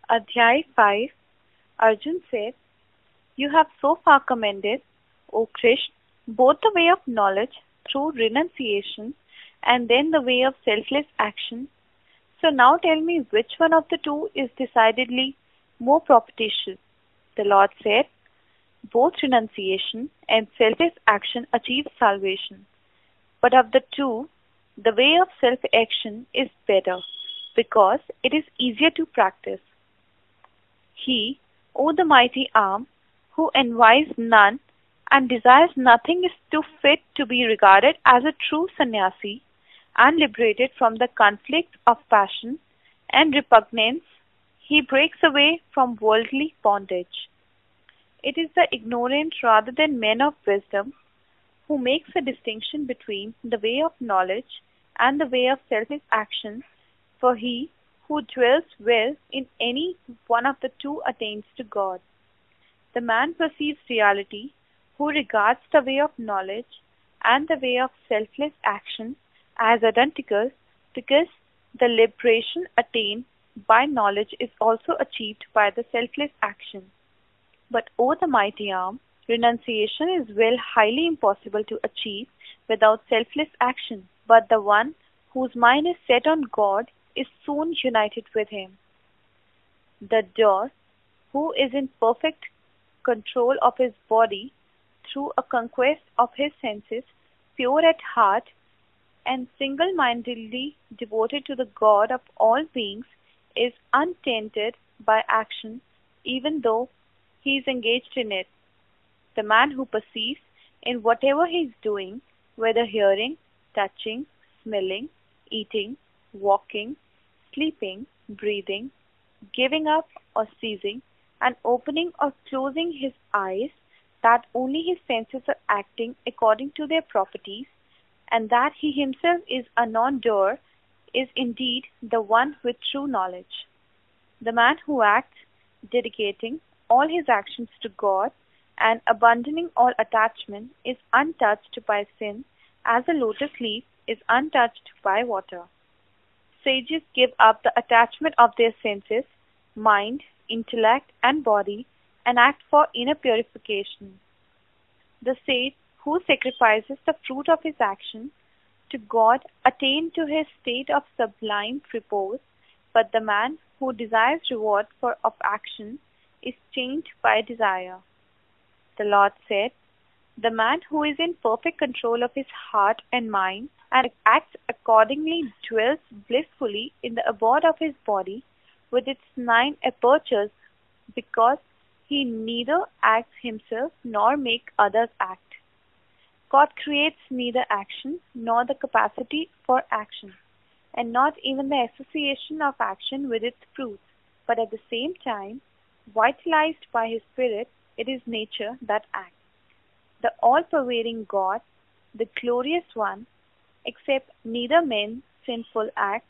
Adhyay 5, Arjun said, "You have so far commended, O Krishna, both the way of knowledge through renunciation and then the way of selfless action. So now tell me which one of the two is decidedly more propitious." The Lord said, "Both renunciation and selfless action achieve salvation. But of the two, the way of self-action is better because it is easier to practice. He, O the mighty arm, who envies none and desires nothing is too fit to be regarded as a true sannyasi and liberated from the conflict of passion and repugnance. He breaks away from worldly bondage. It is the ignorant rather than men of wisdom who makes a distinction between the way of knowledge and the way of selfish action, for he who dwells well in any one of the two attains to God. The man perceives reality who regards the way of knowledge and the way of selfless action as identical because the liberation attained by knowledge is also achieved by the selfless action. But O the mighty arm, renunciation is highly impossible to achieve without selfless action, but the one whose mind is set on God is soon united with him. The doer, who is in perfect control of his body through a conquest of his senses, pure at heart, and single-mindedly devoted to the God of all beings, is untainted by action, even though he is engaged in it. The man who perceives in whatever he is doing, whether hearing, touching, smelling, eating, walking, sleeping, breathing, giving up or ceasing, and opening or closing his eyes, that only his senses are acting according to their properties, and that he himself is a non-doer, is indeed the one with true knowledge. The man who acts, dedicating all his actions to God and abandoning all attachment, is untouched by sin, as a lotus leaf is untouched by water. Sages give up the attachment of their senses, mind, intellect, and body, and act for inner purification. The sage who sacrifices the fruit of his action to God attains to his state of sublime repose, but the man who desires reward of action is chained by desire. The Lord said, "The man who is in perfect control of his heart and mind and acts accordingly dwells blissfully in the abode of his body with its 9 apertures, because he neither acts himself nor makes others act. God creates neither action nor the capacity for action, and not even the association of action with its fruits, but at the same time, vitalized by his spirit, it is nature that acts. The all-pervading God, the glorious one, accepts neither men's sinful acts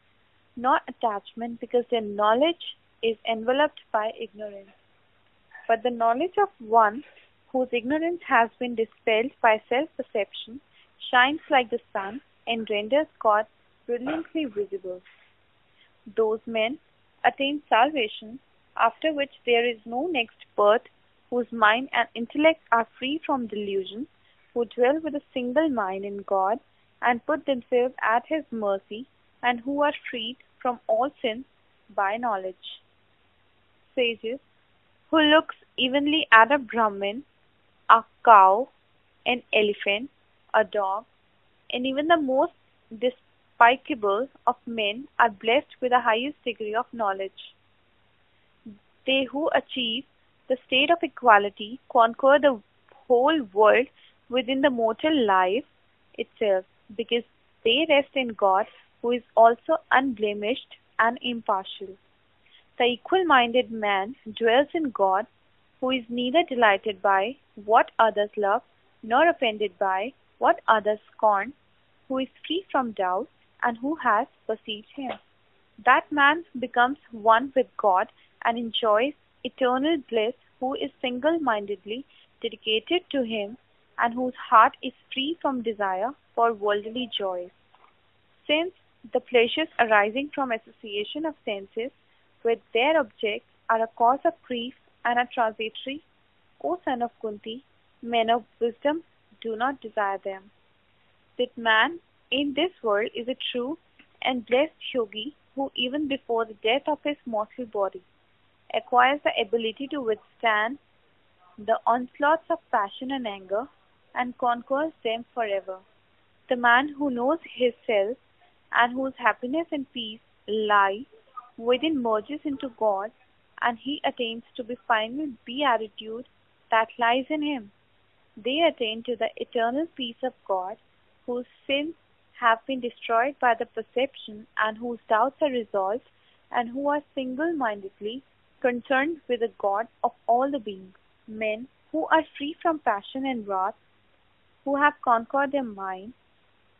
nor attachment, because their knowledge is enveloped by ignorance. But the knowledge of one whose ignorance has been dispelled by self-perception shines like the sun and renders God brilliantly visible. Those men attain salvation, after which there is no next birth, whose mind and intellect are free from delusion, who dwell with a single mind in God and put themselves at his mercy, and who are freed from all sins by knowledge. Sages, who looks evenly at a Brahmin, a cow, an elephant, a dog, and even the most despicable of men, are blessed with the highest degree of knowledge. They who achieve the state of equality conquer the whole world within the mortal life itself, because they rest in God, who is also unblemished and impartial. The equal-minded man dwells in God, who is neither delighted by what others love, nor offended by what others scorn, who is free from doubt, and who has perceived him. That man becomes one with God and enjoys eternal bliss, who is single-mindedly dedicated to him, and whose heart is free from desire for worldly joys. Since the pleasures arising from association of senses with their objects are a cause of grief and are transitory, O son of Kunti, men of wisdom do not desire them. That man in this world is a true and blessed yogi who even before the death of his mortal body acquires the ability to withstand the onslaughts of passion and anger and conquers them forever. The man who knows his self and whose happiness and peace lie within merges into God, and he attains to the final beatitude that lies in him. They attain to the eternal peace of God, whose sins have been destroyed by the perception and whose doubts are resolved, and who are single-mindedly concerned with the God of all the beings. Men who are free from passion and wrath, who have conquered their mind,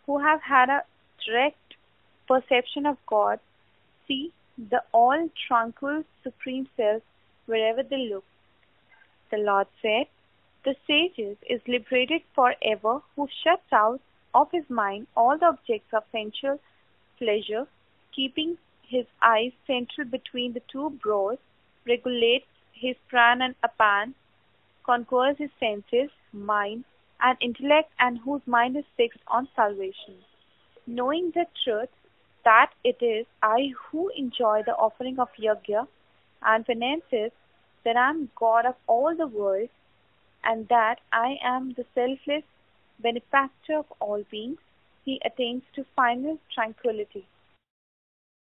who have had a direct perception of God, see the all-tranquil Supreme Self wherever they look. The Lord said, the sage is liberated forever who shuts out of his mind all the objects of sensual pleasure, keeping his eyes central between the two brows, regulates his prana and apan, conquers his senses, mind, and intellect, and whose mind is fixed on salvation. Knowing the truth that it is I who enjoy the offering of yajna and penances, that I am God of all the world, and that I am the selfless benefactor of all beings, he attains to final tranquility.